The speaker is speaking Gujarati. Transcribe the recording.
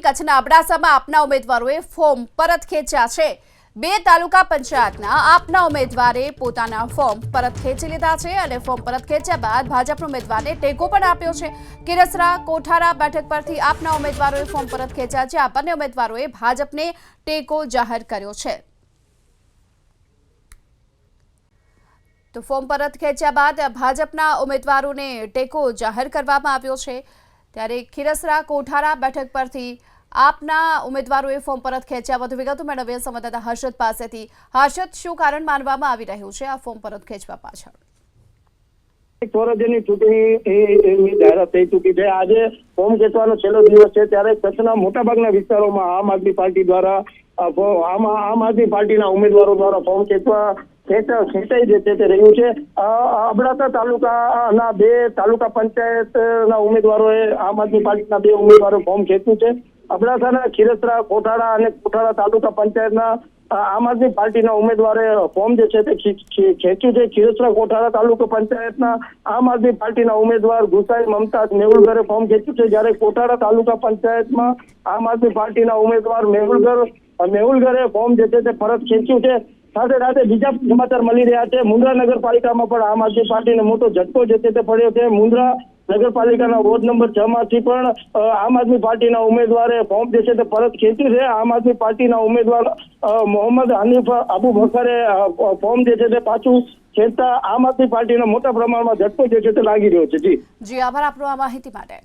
કચ્છના અબડાસામાં આપના ઉમેદવારોએ ફોર્મ પરત ખેંચ્યા છે। 2 તાલુકા પંચાયતના આપના ઉમેદવારે પોતાના ફોર્મ પરત ખેંચી લીધા છે અને ફોર્મ પરત ખેંચ્યા બાદ ભાજપના ઉમેદવારને ટેકો પણ આપ્યો છે। કિરસરા કોઠારા બેઠક પરથી આપના ઉમેદવારોએ ફોર્મ પરત ખેંચ્યા છે। આ બંને ઉમેદવારોએ ભાજપને ટેકો જાહેર કર્યો છે। તો ફોર્મ પરત ખેંચ્યા બાદ ભાજપના ઉમેદવારોને ટેકો જાહેર કરવામાં આવ્યો છે। ત્યારે ખીરસરા કોઠારા બેઠક પરથી આપના ઉમેદવારોએ ફોર્મ પરત ખેંચ્યા। વધુ વિગતો મેળવીએ સંવાદદાતા હર્ષદ પાસેથી। હર્ષદ, શું કારણ માનવામાં આવી રહ્યું છે આ ફોર્મ પરત ખેંચવા પાછળ? સ્વરાજ્યની ચૂંટણીની જાહેરાત થઈ ચૂકી છે। આજે ફોર્મ ખેંચવાનો છેલ્લો દિવસ છે, ત્યારે કચ્છના મોટાભાગના વિસ્તારોમાં આમ આદમી પાર્ટી દ્વારા આમ આદમી પાર્ટીના ઉમેદવારો દ્વારા ફોર્મ ખેંચાઈ જે તે રહ્યું છે। અબડાસા તાલુકાના 2 તાલુકા પંચાયતના ઉમેદવારોએ આમ આદમી પાર્ટીના 2 ઉમેદવારો ફોર્મ ખેંચ્યું છે। અબડાસાના ખીરસરા કોઠારા અને કોઠારા તાલુકા પંચાયતના આમ આદમી પાર્ટીના ઉમેદવારે ફોર્મ જે છે તે ખેંચ્યું છે। ખીરસરા કોઠારા તાલુકા પંચાયતના આમ આદમી પાર્ટીના ઉમેદવાર ગુસાઈ મમતાજ મેહુલગરે ફોર્મ ખેંચ્યું છે, જ્યારે કોઠારા તાલુકા પંચાયતમાં આમ આદમી પાર્ટીના ઉમેદવાર મેહુલગરે ફોર્મ જે છે તે પરત ખેંચ્યું છે। સાથે સાથે બીજા સમાચાર મળી રહ્યા છે। મુન્દ્રા નગરપાલિકામાં પણ આમ આદમી પાર્ટીને મોટો ઝટકો જે છે તે પડ્યો છે। મુન્દ્રા નગરપાલિકાના વોર્ડ નંબર 6 માંથી પણ આમ આદમી પાર્ટીના ઉમેદવારે ફોર્મ જે છે તે પરત ખેંચ્યું છે। આમ આદમી પાર્ટીના ઉમેદવાર મોહમ્મદ હનીફ અબુ બકરે ફોર્મ જે છે તે પાછું ખેંચતા આમ આદમી પાર્ટીને મોટા પ્રમાણમાં ઝટકો જે છે તે લાગી રહ્યો છે। જી, આભાર આપનો આ માહિતી માટે।